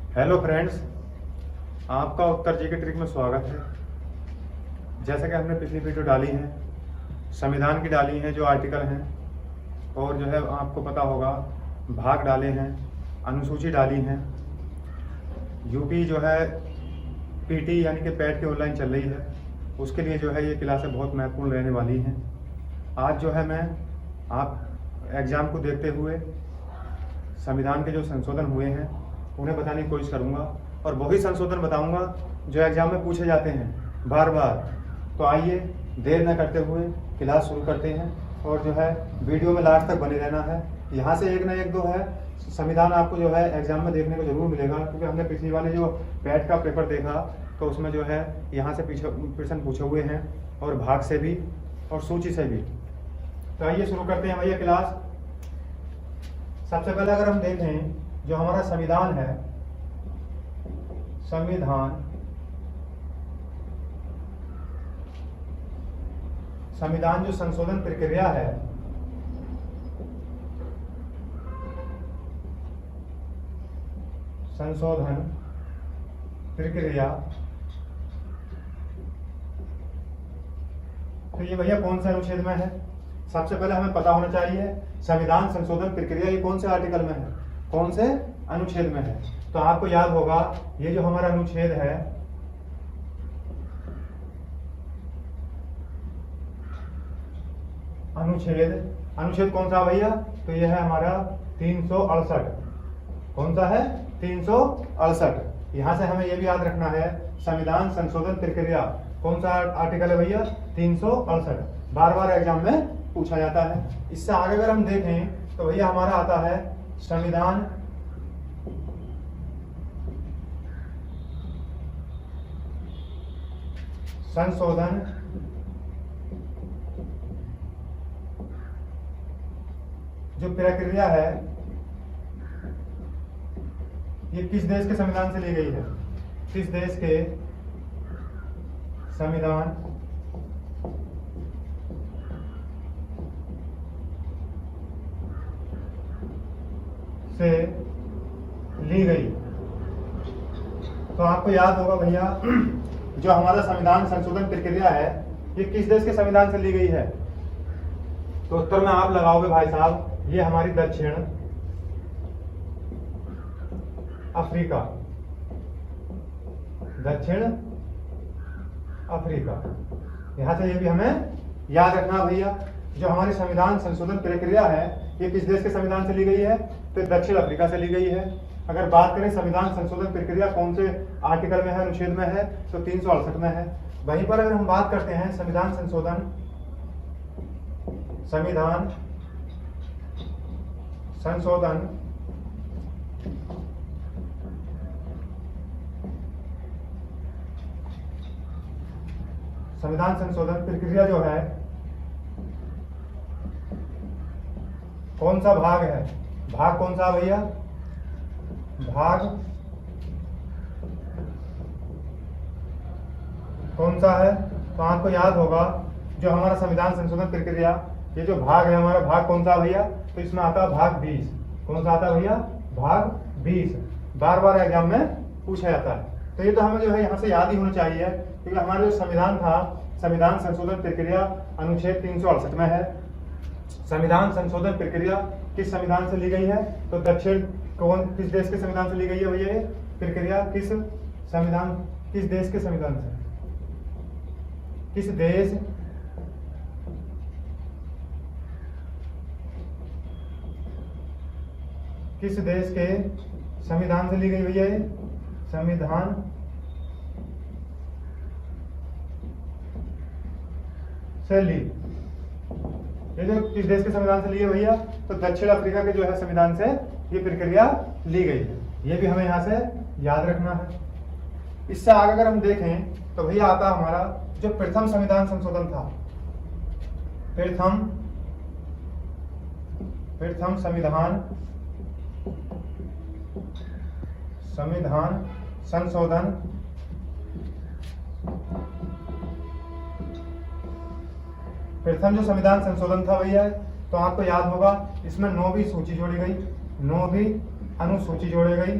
Hello friends, आपका उत्तर जी के trick में स्वागत है। जैसा कि हमने पिछली वीडियो डाली है, संविधान की डाली है जो आर्टिकल हैं, और जो है आपको पता होगा भाग डाले हैं, अनुसूची डाली हैं। यूपी जो है पीटी यानी कि पैट की ऑनलाइन चल रही है, उसके लिए जो है ये क्लासें बहुत महत्वपूर्ण रहने वाली हैं। आज जो है मैं आप एग्ज़ाम को देखते हुए संविधान के जो संशोधन हुए हैं उन्हें बताने की कोशिश करूंगा, और वही संशोधन बताऊंगा जो एग्जाम में पूछे जाते हैं बार बार। तो आइए देर न करते हुए क्लास शुरू करते हैं, और जो है वीडियो में लास्ट तक बने रहना है। यहाँ से एक ना एक दो है संविधान आपको जो है एग्जाम में देखने को जरूर मिलेगा, क्योंकि हमने पिछली वाले जो पैट का पेपर देखा तो उसमें जो है यहाँ से प्रश्न पूछे हुए हैं, और भाग से भी और सूची से भी। तो आइए शुरू करते हैं भैया क्लास। सबसे पहले अगर हम देखें जो हमारा संविधान है, संविधान जो संशोधन प्रक्रिया है, संशोधन प्रक्रिया, तो ये भैया कौन से अनुच्छेद में है? सबसे पहले हमें पता होना चाहिए संविधान संशोधन प्रक्रिया ये कौन से आर्टिकल में है, कौन से अनुच्छेद में है। तो आपको याद होगा ये जो हमारा अनुच्छेद है, अनुच्छेद कौन सा भैया? तो ये है हमारा 368। कौन सा है? 368। यहां से हमें ये भी याद रखना है संविधान संशोधन प्रक्रिया कौन सा आर्टिकल है भैया? 368। बार बार एग्जाम में पूछा जाता है। इससे आगे अगर हम देखें तो भैया हमारा आता है संविधान संशोधन जो प्रक्रिया है ये किस देश के संविधान से ली गई है? किस देश के संविधान से ली गई? तो आपको याद होगा भैया जो हमारा संविधान संशोधन प्रक्रिया है ये किस देश के संविधान से ली गई है? तो उत्तर में आप लगाओगे भाई साहब, ये हमारी दक्षिण अफ्रीका, दक्षिण अफ्रीका। यहां से ये भी हमें याद रखना भैया, जो हमारी संविधान संशोधन प्रक्रिया है ये किस देश के संविधान से ली गई है? तो दक्षिण अफ्रीका से ली गई है। अगर बात करें संविधान संशोधन प्रक्रिया कौन से आर्टिकल में है, अनुच्छेद में है, तो 368 में है। वहीं पर अगर हम बात करते हैं संविधान संशोधन प्रक्रिया जो है कौन सा भाग है? भाग कौन सा भैया? भाग कौन सा है? तो आपको याद होगा जो हमारा संविधान संशोधन प्रक्रिया ये जो भाग है हमारा, भाग कौन सा भैया? तो इसमें आता है भाग 20। कौन सा आता है भैया? भाग 20। बार बार एग्जाम में पूछा जाता है। तो ये तो हमें जो है यहाँ से याद ही होना चाहिए, क्योंकि हमारा जो संविधान था संविधान संशोधन प्रक्रिया अनुच्छेद 368 में है। संविधान संशोधन प्रक्रिया किस संविधान से ली गई है? तो दक्षिण किस देश के संविधान से ली गई है भैया? ये प्रक्रिया किस देश के संविधान से? किस देश के संविधान से ली गई भैया? ये संविधान से ली, ये जो किस देश के संविधान से ली है भैया? तो दक्षिण अफ्रीका के जो है संविधान से ये प्रक्रिया ली गई है। ये भी हमें यहाँ से याद रखना है। इससे आगे अगर हम देखें तो भैया आता हमारा जो प्रथम संविधान संशोधन था, प्रथम संविधान संशोधन प्रथम जो संविधान संशोधन था भैया, तो आपको याद होगा इसमें 9वीं सूची जोड़ी गई, 9वीं अनुसूची जोड़ी गई,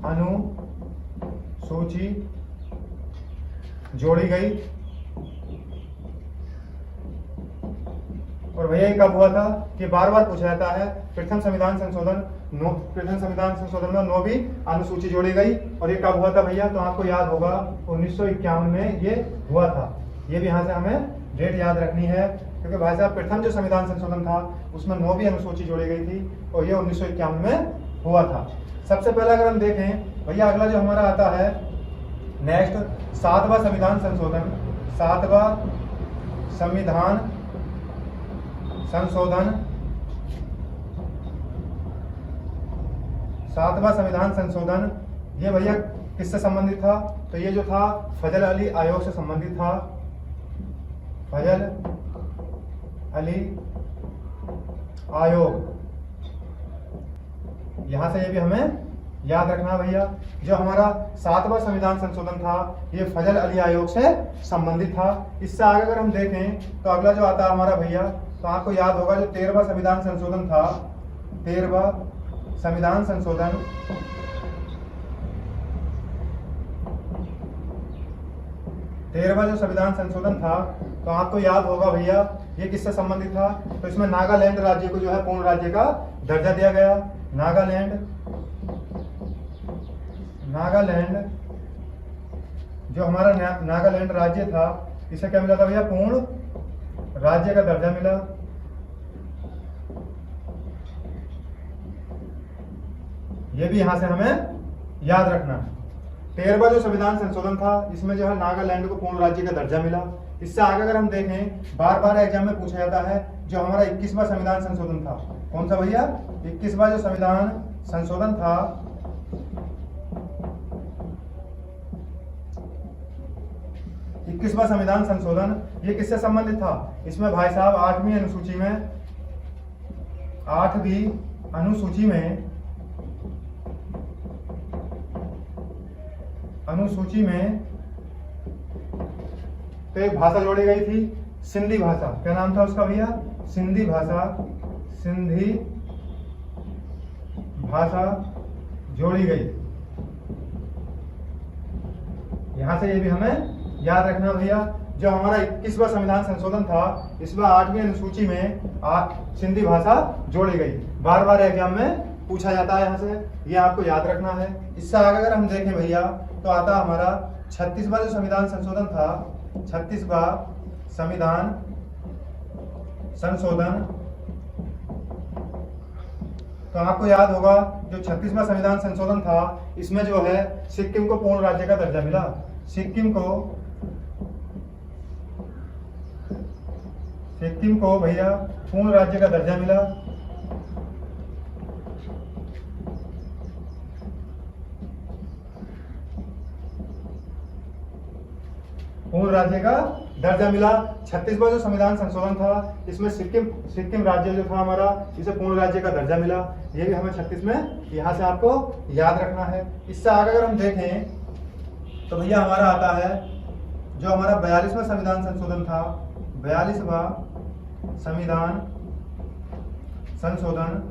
अनुसूची जोड़ी गई। और भैया ये कब हुआ था कि बार बार पूछा जाता है। प्रथम संविधान संशोधन में 9वीं अनुसूची जोड़ी गई। और ये कब हुआ था भैया, तो आपको याद होगा 1951 में ये हुआ था। ये भी यहाँ से हमें डेट याद रखनी है, क्योंकि भाई साहब प्रथम जो संविधान संशोधन था उसमें 9वीं अनुसूची जोड़ी गई थी और ये 1951 में हुआ था। सबसे पहले अगर हम देखें भैया, अगला जो हमारा आता है नेक्स्ट 7वां संविधान संशोधन। 7वां संविधान संशोधन 7वां संविधान संशोधन ये भैया किससे संबंधित था, तो ये जो था फजल अली आयोग से संबंधित था। फजल अली आयोग, यहां से ये भी हमें याद रखना भैया। जो हमारा 7वां संविधान संशोधन था ये फजल अली आयोग से संबंधित था। इससे आगे अगर हम देखें तो अगला जो आता है हमारा भैया, तो आपको याद होगा जो 13वां संविधान संशोधन था। 13वां संविधान संशोधन 13वां जो संविधान संशोधन था, तो आपको याद होगा भैया ये किससे संबंधित था, तो इसमें नागालैंड राज्य को जो है पूर्ण राज्य का दर्जा दिया गया। नागालैंड जो हमारा नागालैंड राज्य था इसे क्या मिला था भैया, पूर्ण राज्य का दर्जा मिला। ये भी यहां से हमें याद रखना है। 13वां जो संविधान संशोधन था इसमें जो है नागालैंड को पूर्ण राज्य का दर्जा मिला। इससे आगे अगर हम देखें, बार बार एग्जाम में पूछा जाता है जो हमारा 21वां संविधान संशोधन था। कौन सा भैया, 21वां जो संविधान संशोधन था, 21वां संविधान संशोधन ये किससे संबंधित था, इसमें भाई साहब 8वीं अनुसूची में तो एक भाषा जोड़ी गई थी, सिंधी भाषा। क्या नाम था उसका भैया, सिंधी भाषा जोड़ी गई। यहां से ये भी हमें याद रखना भैया। जो हमारा 21वां संविधान संशोधन था इसमें 8वीं अनुसूची में सिंधी भाषा जोड़ी गई। बार बार एग्जाम में पूछा जाता है, यहाँ से ये आपको याद रखना है। इससे आगे अगर हम देखें भैया तो आता हमारा 36वां जो संविधान संशोधन था। 36वां संविधान संशोधन, तो आपको याद होगा जो 36वां संविधान संशोधन था इसमें जो है सिक्किम को पूर्ण राज्य का दर्जा मिला। सिक्किम को भैया पूर्ण राज्य का दर्जा मिला। पूर्ण राज्य का दर्जा मिला। 36वां जो संविधान संशोधन था इसमें सिक्किम राज्य जो था हमारा इसे पूर्ण राज्य का दर्जा मिला। ये भी हमें 36 में यहां से आपको याद रखना है। इससे आगे अगर हम देखें तो भैया हमारा आता है जो हमारा 42वां संविधान संशोधन था। 42वां संविधान संशोधन,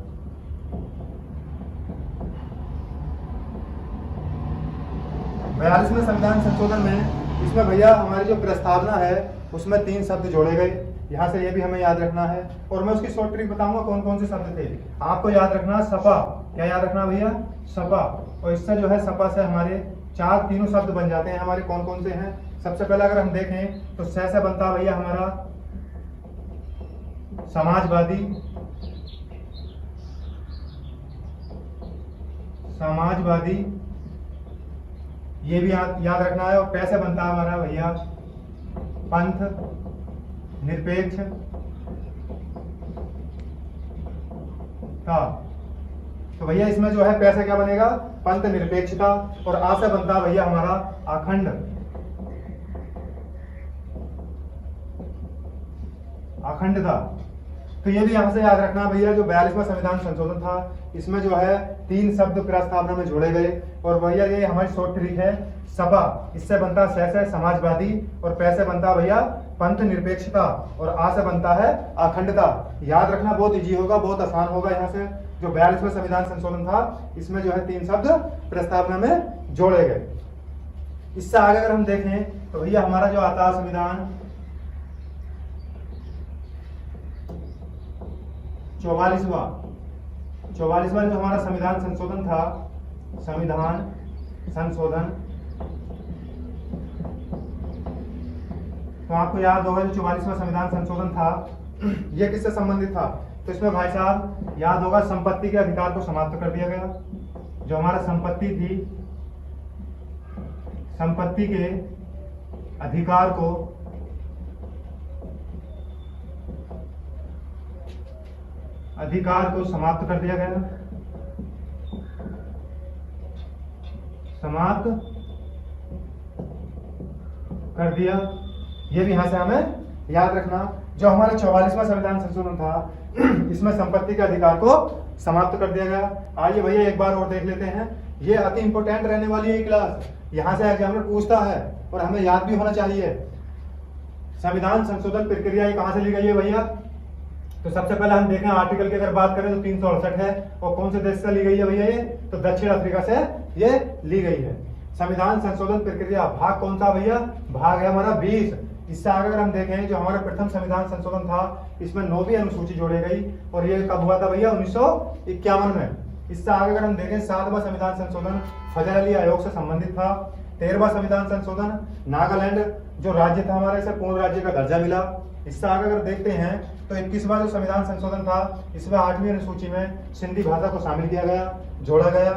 बयालीसवें संविधान संशोधन में इसमें भैया हमारी जो प्रस्तावना है उसमें 3 शब्द जोड़े गए। यहाँ से ये भी हमें याद रखना है और मैं उसकी शॉर्ट ट्रिक बताऊंगा कौन कौन से शब्द थे। आपको याद रखना सपा, क्या याद रखना भैया, सपा। और इससे जो है सपा से हमारे तीनों शब्द बन जाते हैं। हमारे कौन कौन से हैं, सबसे पहले अगर हम देखें तो स से बनता भैया हमारा समाजवादी, ये भी याद रखना है। और पैसे बनता है हमारा भैया पंथ निरपेक्ष था। तो भैया इसमें जो है पैसे क्या बनेगा, पंथ निरपेक्षता। और आ से बनता भैया हमारा अखंड था। तो ये भी यहां से याद रखना भैया जो 42वां संविधान संशोधन था इसमें जो है 3 शब्द प्रस्तावना में जोड़े गए। और भैया ये हमारी शॉर्ट ट्रिक है सपा, इससे बनता से समाजवादी। और पैसे बनता भैया पंथ निरपेक्षता। और आ से बनता है अखंडता। याद रखना बहुत इजी होगा, बहुत आसान होगा यहाँ से। जो 42वां संविधान संशोधन था, इसमें जो है 3 शब्द प्रस्तावना में जोड़े गए। इससे आगे अगर हम देखें तो भैया हमारा जो आता है संविधान 44वां जो हमारा संविधान संशोधन था, संविधान संशोधन, तो आपको याद होगा जो 44वां संविधान संशोधन था ये किससे संबंधित था? तो इसमें भाई साहब याद होगा संपत्ति के अधिकार को समाप्त कर दिया गया। जो हमारा संपत्ति थी, संपत्ति के अधिकार को समाप्त कर दिया गया, समाप्त कर दिया। ये भी यहां से हमें याद रखना। जो हमारा 44वां संविधान संशोधन था इसमें संपत्ति के अधिकार को समाप्त कर दिया गया। आइए भैया एक बार और देख लेते हैं। ये अति इंपोर्टेंट रहने वाली है क्लास, यहां से एग्जामिनर पूछता है और हमें याद भी होना चाहिए। संविधान संशोधन प्रक्रिया कहां से ली गई है भैया? तो सबसे पहले हम देखें आर्टिकल की अगर बात करें तो 368 है। और कौन से देश से ली गई है भैया? ये तो दक्षिण अफ्रीका से ये ली गई है। संविधान संशोधन प्रक्रिया भाग कौन सा भैया? भाग है हमारा 20। इससे आगे अगर हम देखें जो हमारा प्रथम संविधान संशोधन था इसमें 9वीं अनुसूची जोड़ी गई और ये कब हुआ था भैया? 1951 में। इससे आगे अगर हम देखें 7वां संविधान संशोधन फजल अली आयोग से संबंधित था। 13वां संविधान संशोधन नागालैंड जो राज्य था हमारे, इसे पूर्ण राज्य का दर्जा मिला। इससे आगे अगर देखते हैं तो 21वां जो संविधान संशोधन था इसमें 8वीं अनुसूची में सिंधी भाषा को शामिल किया गया, जोड़ा गया।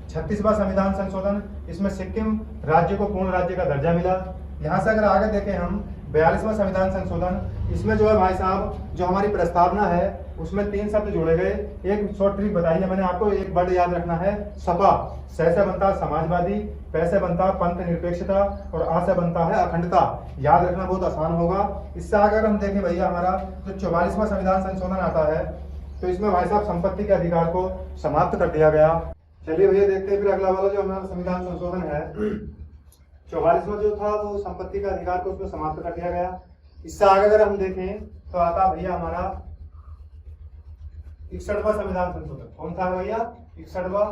36वां संविधान संशोधन, इसमें सिक्किम राज्य को पूर्ण राज्य का दर्जा मिला। यहाँ से अगर आगे देखें हम 42वां संविधान संशोधन, इसमें जो है भाई साहब जो हमारी प्रस्तावना है उसमें 3 शब्द जोड़े गए। एक शॉर्ट ट्रिक बताइए मैंने आपको, एक वर्ड याद रखना है सपा। स से बनता है समाजवादी, प से बनता है पंथ निरपेक्षता और आ से बनता है अखंडता। याद रखना बहुत आसान होगा। इससे आगे अगर हम देखें भैया हमारा जो 44वां संविधान संशोधन आता है तो इसमें भाई साहब संपत्ति के अधिकार को समाप्त कर दिया गया। चलिए भैया देखते हैं फिर अगला वाला जो हमारा संविधान संशोधन है 44वां जो था वो संपत्ति का अधिकार को उसमें समाप्त कर दिया गया। इससे आगे अगर हम देखें तो आता भैया हमारा 61वां संविधान संशोधन। कौन सा है भैया? 61वां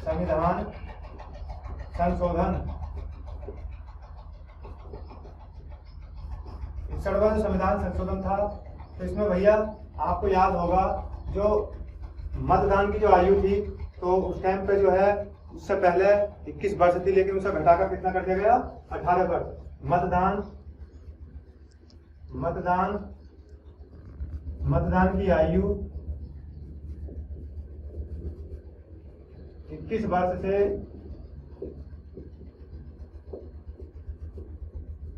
संविधान संशोधन। 61वां जो संविधान संशोधन था तो इसमें भैया आपको याद होगा जो मतदान की जो आयु थी तो उस टाइम पे जो है उससे पहले 21 वर्ष थी, लेकिन उसे घटाकर कितना कर दिया गया? 18 वर्ष। मतदान की आयु 21 वर्ष से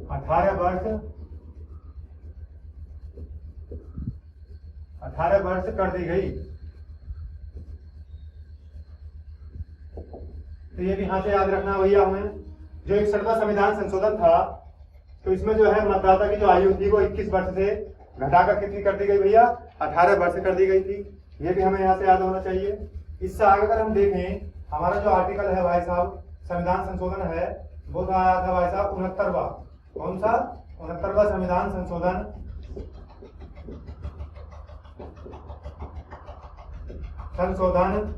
18 वर्ष कर दी गई। तो ये भी यहां से याद रखना भैया हमें। जो 61वां संविधान संशोधन था तो इसमें जो है मतदाता की जो आयु थी वो 21 वर्ष से घटाकर कितनी कर दी गई भैया? 18 वर्ष कर दी गई थी। ये भी हमें यहाँ से याद होना चाहिए। इससे आगे अगर हम देखें हमारा जो आर्टिकल है भाई साहब संविधान संशोधन है वो था भाई साहब 69वां। कौन सा? 69वां संविधान संशोधन। संशोधन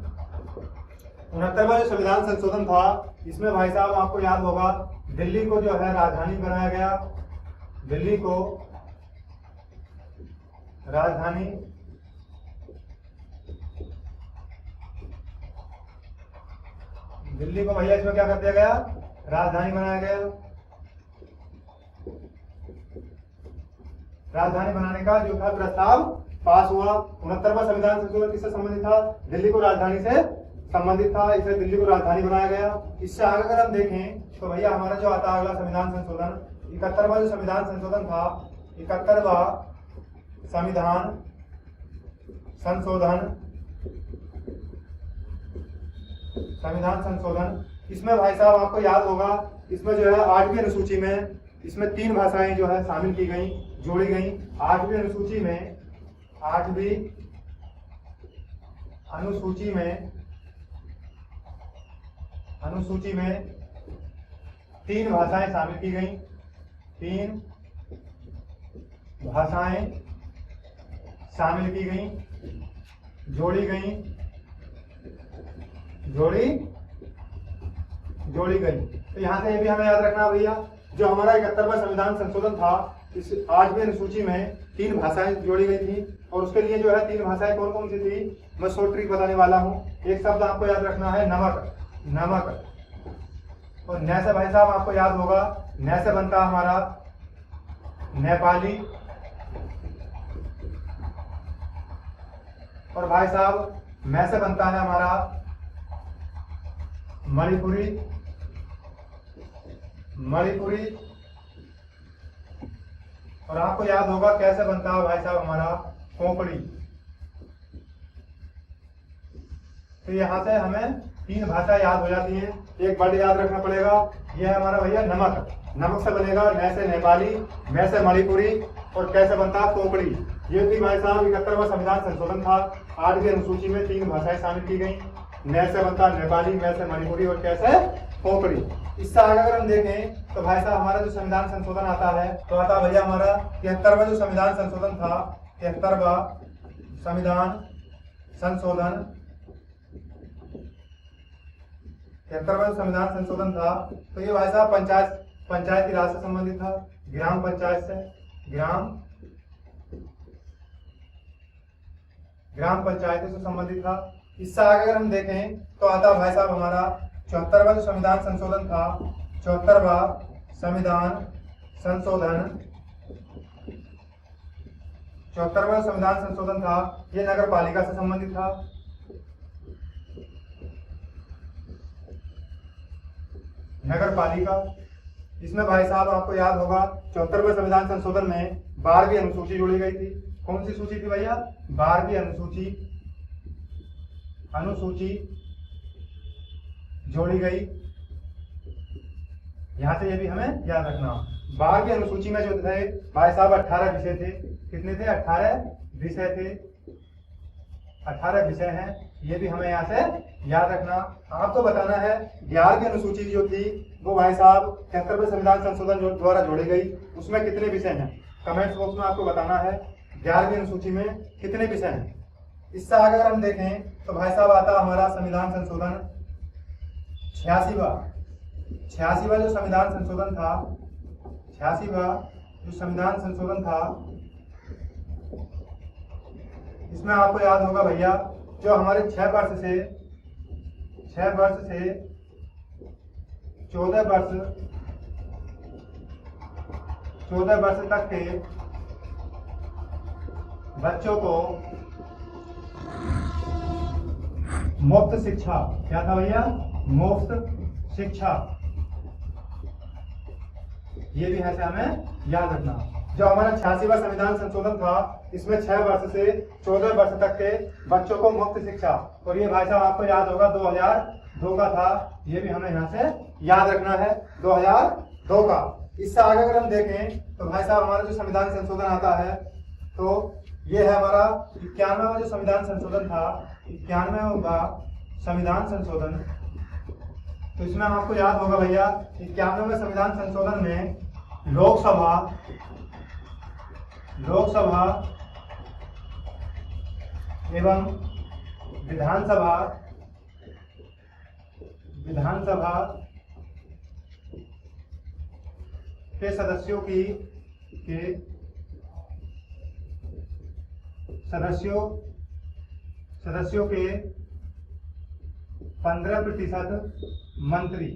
69वां जो संविधान संशोधन था इसमें भाई साहब आपको याद होगा दिल्ली को जो है राजधानी बनाया गया। दिल्ली को राजधानी भैया इसमें क्या कर दिया गया? राजधानी बनाया गया। राजधानी बनाने का जो था प्रस्ताव पास हुआ। 69वां संविधान संशोधन किससे संबंधित था? दिल्ली को राजधानी से संबंधित था, इसे दिल्ली को राजधानी बनाया गया। इससे आगे अगर हम देखें तो भैया हमारा जो आता है अगला संविधान संशोधन 71वां जो संविधान संशोधन था 71वां संविधान संशोधन। इसमें भाई साहब आपको याद होगा इसमें जो है 8वीं अनुसूची में इसमें 3 भाषाएं जो है शामिल की गई, जोड़ी गई। 8वीं अनुसूची में 3 भाषाएं शामिल की गई। 3 भाषाएं शामिल की गई, जोड़ी गई, जोड़ी गई। तो यहाँ से ये भी हमें याद रखना भैया, जो हमारा 71वां संविधान संशोधन था, इस 8वीं अनुसूची में 3 भाषाएं जोड़ी गई थी, और उसके लिए जो है 3 भाषाएं कौन कौन सी थी, मैं शॉर्ट ट्रिक बताने वाला हूँ। एक शब्द आपको याद रखना है नमक, नमक। और न से भाई साहब आपको याद होगा, न से बनता हमारा नेपाली, और भाई साहब मैं से बनता है हमारा मणिपुरी, मणिपुरी। और आपको याद होगा कैसे बनता है भाई साहब हमारा कोंकणी। तो यहाँ से हमें 3 भाषा याद हो जाती है। एक वर्ड याद रखना पड़ेगा, यह है हमारा भैया नमक। नमक से बनेगा न से नेपाली, मैं से मणिपुरी, और कैसे बनता है कोंकणी। ये भी भाई साहब 71वां संविधान संशोधन था। 8वीं अनुसूची में 3 भाषाएं शामिल की गई, न से बनता नेपाली, मैं से मणिपुरी, और कैसे कोंकणी। इससे आगे अगर हम देखें तो भाई साहब हमारा जो संविधान संशोधन आता है, तो आता भैया हमारा 73वां जो संविधान संशोधन था, 73वां संविधान संशोधन, 73वां संविधान संशोधन था। तो ये भाई साहब पंचायती राज से संबंधित था, ग्राम पंचायत से, ग्राम पंचायतों से संबंधित था। इससे आगे अगर हम देखें तो आता भाई साहब हमारा 74वां जो संविधान संशोधन था, 74वां संविधान संशोधन, 74वां संविधान संशोधन था, ये नगर पालिका से संबंधित था। नगर पालिका, इसमें भाई साहब आपको याद होगा 74वें संविधान संशोधन में 12वीं अनुसूची जोड़ी गई थी। कौन सी सूची थी भैया, 12वीं अनुसूची जोड़ी गई। यहां से ये भी हमें याद रखना। 12वीं अनुसूची में जो थे भाई साहब 18 विषय थे। कितने थे, 18 विषय थे, 18 विषय हैं। ये भी हमें यहाँ से याद रखना। आपको बताना है 11वीं अनुसूची जो थी वो भाई साहब 73वें संविधान संशोधन द्वारा जोड़ी गई, उसमें कितने विषय हैं, कमेंट्स बॉक्स में आपको बताना है 11वीं अनुसूची में कितने विषय हैं। इससे आगे अगर हम देखें तो भाई साहब आता हमारा संविधान संशोधन 86वां जो संविधान संशोधन था, 86वां जो संविधान संशोधन था, इसमें आपको याद होगा भैया जो हमारे 6 वर्ष से 14 वर्ष तक के बच्चों को मुफ्त शिक्षा, क्या था भैया, मुफ्त शिक्षा। ये भी है से हमें याद रखना। जो हमारा 86वां संविधान संशोधन था, इसमें 6 वर्ष से 14 वर्ष तक के बच्चों को मुफ्त शिक्षा, और ये भाई साहब आपको याद होगा 2002 का था। ये भी हमें यहाँ से याद रखना है, 2002 का। इससे आगे अगर हम देखें तो भाई साहब हमारा जो संविधान संशोधन आता है, तो ये है हमारा 91वां जो संविधान संशोधन था, 91वां संविधान संशोधन। तो इसमें आपको याद होगा भैया 91वें संविधान संशोधन में लोकसभा एवं विधानसभा के सदस्यों के 15% मंत्री।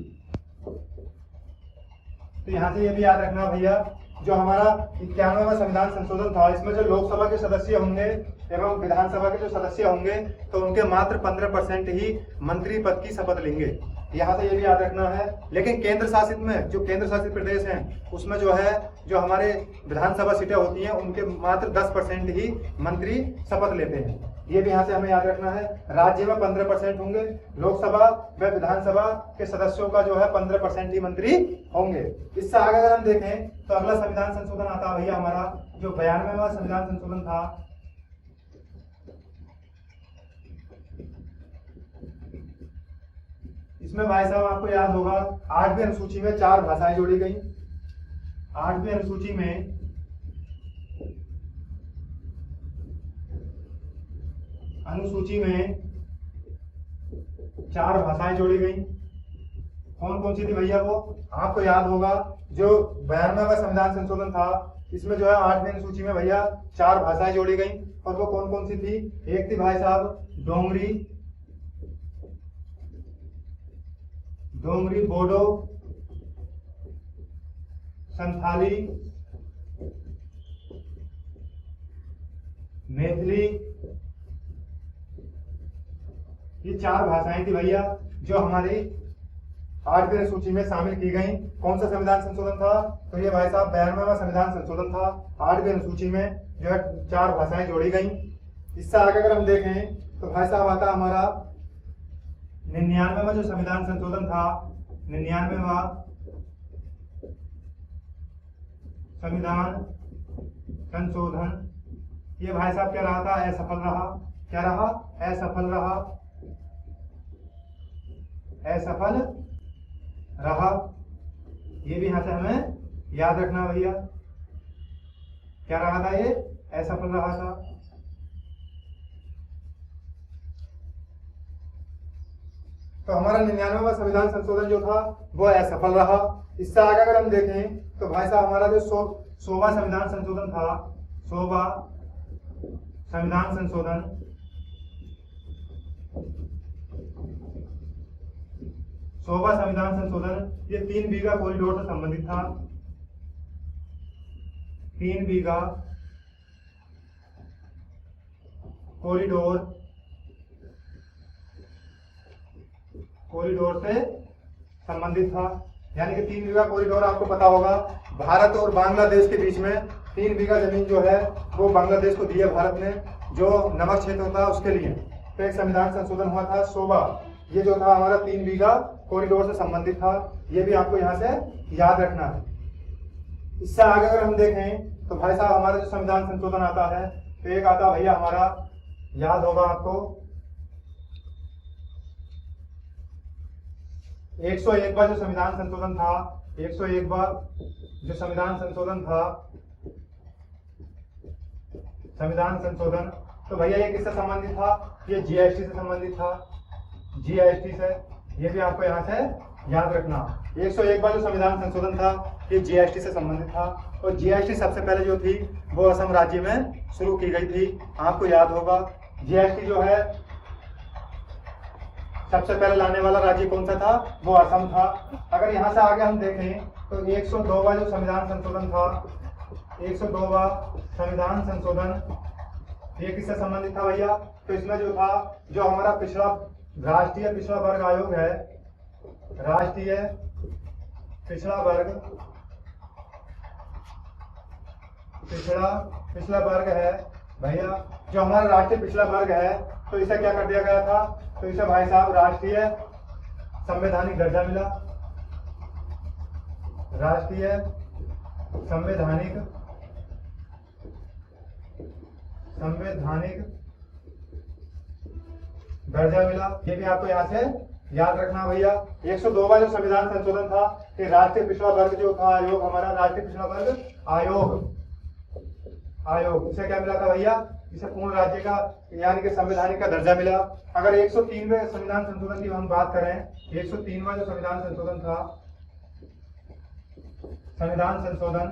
तो यहाँ से ये भी याद रखना भैया, जो हमारा 91वां संविधान संशोधन था, इसमें जो लोकसभा के सदस्य होंगे एवं विधानसभा के जो सदस्य होंगे, तो उनके मात्र 15% ही मंत्री पद की शपथ लेंगे। यहाँ से ये भी याद रखना है। लेकिन केंद्र शासित में, जो केंद्र शासित प्रदेश हैं, उसमें जो है जो हमारे विधानसभा सीटें होती हैं, उनके मात्र 10% ही मंत्री शपथ लेते हैं। ये भी यहाँ से हमें याद रखना है। राज्य में 15% होंगे, लोकसभा व विधानसभा के सदस्यों का जो है 15% ही मंत्री होंगे। इससे आगे अगर हम देखें तो अगला संविधान संशोधन आता है भैया हमारा जो 92वां संविधान संशोधन था। इसमें भाई साहब आपको याद होगा 8वीं अनुसूची में 4 भाषाएं जोड़ी गई। 8वीं अनुसूची में अनुसूची में 4 भाषाएं जोड़ी गई। कौन कौन सी थी भैया? वो आपको याद होगा जो 92वां संविधान संशोधन था, इसमें जो है 8वीं अनुसूची में भैया 4 भाषाएं जोड़ी गई। और वो कौन कौन सी थी? एक थी भाई साहब डोंगरी, बोडो, संथाली, मैथिली। ये 4 भाषाएं थी भैया जो हमारी 8वीं अनुसूची में शामिल की गई। कौन सा संविधान संशोधन था? तो ये भाई साहब 92वां संविधान संशोधन था। 8वीं अनुसूची में जो है 4 भाषाएं जोड़ी गई। इससे आगे अगर हम देखें तो भाई साहब आता हमारा 99वां जो संविधान संशोधन था, 99वां संविधान संशोधन, ये भाई साहब क्या रहा था? असफल रहा। क्या रहा? असफल रहा। असफल रहा। ये भी यहां से हमें याद रखना भैया। क्या रहा था? ये असफल रहा था। तो हमारा 99वां संविधान संशोधन जो था वो असफल रहा। इससे आगे अगर हम देखें तो भाई साहब हमारा जो 100वां संविधान संशोधन था, 100वां संविधान संशोधन, 100वां संविधान संशोधन ये 3 बीघा कॉरिडोर से संबंधित था। 3 बीघा कॉरिडोर से संबंधित था। यानी कि 3 बीघा कॉरिडोर आपको पता होगा, भारत और बांग्लादेश के बीच में 3 बीघा जमीन जो है वो बांग्लादेश को दी है भारत ने, जो नमक क्षेत्र होता है उसके लिए। तो एक संविधान संशोधन हुआ था 100वां, ये जो था हमारा 3 बीघा कॉरिडोर से संबंधित था। ये भी आपको यहाँ से याद रखना है। इससे आगे अगर हम देखें तो भाई साहब हमारा जो संविधान संशोधन आता है, तो एक आता भैया हमारा, याद होगा आपको, 101वां जो संविधान संशोधन था, 101वां जो संविधान संशोधन था, संविधान संशोधन, तो भैया ये किससे संबंधित था? ये जीएसटी से संबंधित था। जीएसटी से, ये भी आपको यहाँ से याद रखना। 101वां जो संविधान संशोधन था ये जीएसटी से संबंधित था। और जीएसटी सबसे पहले जो थी वो असम राज्य में शुरू की गई थी। आपको याद होगा जीएसटी जो है सबसे पहले लाने वाला राज्य कौन सा था? वो असम था। अगर यहाँ से आगे हम देखें तो 102वां जो संविधान संशोधन था, 102वां संविधान संशोधन, ये किससे संबंधित था भैया? तो इसमें जो था, जो हमारा राष्ट्रीय पिछड़ा वर्ग आयोग है, राष्ट्रीय पिछड़ा वर्ग है भैया, जो हमारा राष्ट्रीय पिछड़ा वर्ग है, तो इसे क्या कर दिया गया था? तो इसे भाई साहब राष्ट्रीय संवैधानिक दर्जा मिला। राष्ट्रीय संवैधानिक दर्जा मिला। ये भी आपको यहाँ से याद रखना भैया। 102वां जो संविधान संशोधन था कि राष्ट्रीय पिछड़ा वर्ग जो था आयोग, हमारा राष्ट्रीय पिछड़ा वर्ग आयोग इसे क्या मिला था भैया? इसे पूर्ण राज्य का यानी कि संवैधानिक का दर्जा मिला। अगर 103वें संविधान संशोधन की हम बात करें, 103वां जो संविधान संशोधन था, संविधान संशोधन,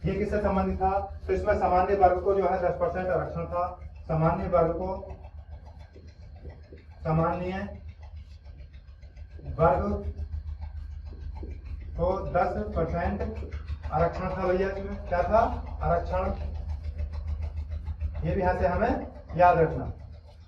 ये किससे संबंधित था? तो इसमें सामान्य वर्ग को जो है 10% आरक्षण था। सामान्य वर्ग को 10% आरक्षण था भैया। इसमें क्या था? आरक्षण। ये भी यहाँ से हमें याद रखना।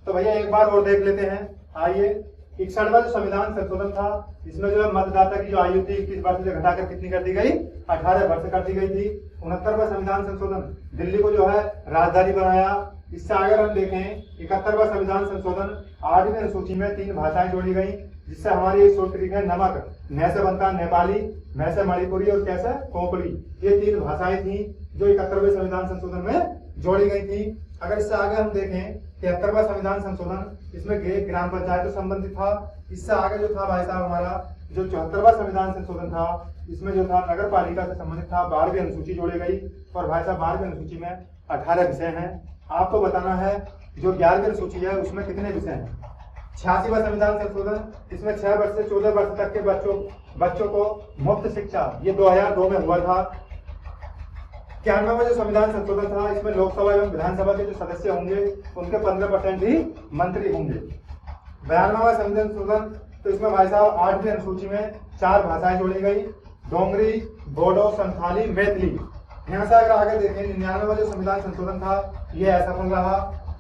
तो भैया एक बार और देख लेते हैं, आइए। 61वां जो संविधान संशोधन था, इसमें जो है मतदाता की जो आयु थी 21 वर्ष से घटाकर कितनी कर दी गई? 18 वर्ष कर दी गई थी। 69वां संविधान संशोधन, दिल्ली को जो है राजधानी बनाया। इससे अगर हम देखें 71वां संविधान संशोधन, 8वीं अनुसूची में 3 भाषाएं जोड़ी गई, जिससे हमारी एक शॉर्ट ट्रिक है नमक, न से बनता नेपाली, म से मणिपुरी और कैसे कोंकणी। ये 3 भाषाएं थी जो 71वें संविधान संशोधन में जोड़ी गई थी। अगर इससे आगे हम देखें 73वां संविधान संशोधन, इसमें ग्राम पंचायत से संबंधित था। इससे आगे जो था भाई साहब हमारा जो 74वां संविधान संशोधन था, इसमें जो था नगर पालिका से संबंधित था। 12वीं अनुसूची जोड़ी गई और भाई साहब 12वीं अनुसूची में 18 विषय हैं। आपको बताना है जो 11वीं अनुसूची है उसमें कितने विषय हैं? 86वां संविधान संशोधन, इसमें 6 वर्ष से 14 वर्ष तक के बच्चों को मुफ्त शिक्षा, ये 2002 में हुआ था। 91वां जो संविधान संशोधन था, इसमें लोकसभा एवं विधानसभा के जो सदस्य होंगे उनके 15% ही मंत्री होंगे। 92वां संविधान संशोधन, तो इसमें भाई साहब 8वीं अनुसूची में 4 भाषाएं जोड़ी गई, डोंगरी, बोडो, संथाली, मैथिली। यहाँ से अगर आगे देखें 99वां जो संविधान संशोधन था ये असफल रहा।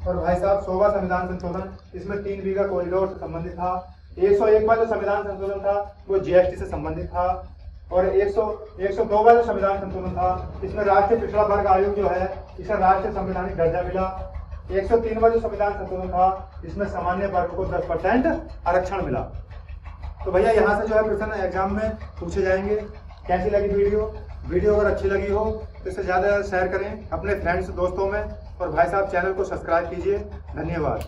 और भाई साहब 100वां संविधान संशोधन, इसमें 3 बीघा कॉरिडोर से संबंधित था। 101वां जो संविधान संशोधन था वो जीएसटी से संबंधित था। और 102वां जो संविधान संशोधन था, इसमें राष्ट्रीय पिछड़ा वर्ग आयोग जो है इसे राष्ट्रीय संवैधानिक दर्जा मिला। 103वां जो संविधान संशोधन था, इसमें सामान्य वर्ग को 10% आरक्षण मिला। तो भैया यहाँ से जो है प्रश्न एग्जाम में पूछे जाएंगे। कैसी लगी वीडियो अगर अच्छी लगी हो तो इसे ज़्यादा शेयर करें अपने फ्रेंड्स दोस्तों में, और भाई साहब चैनल को सब्सक्राइब कीजिए। धन्यवाद।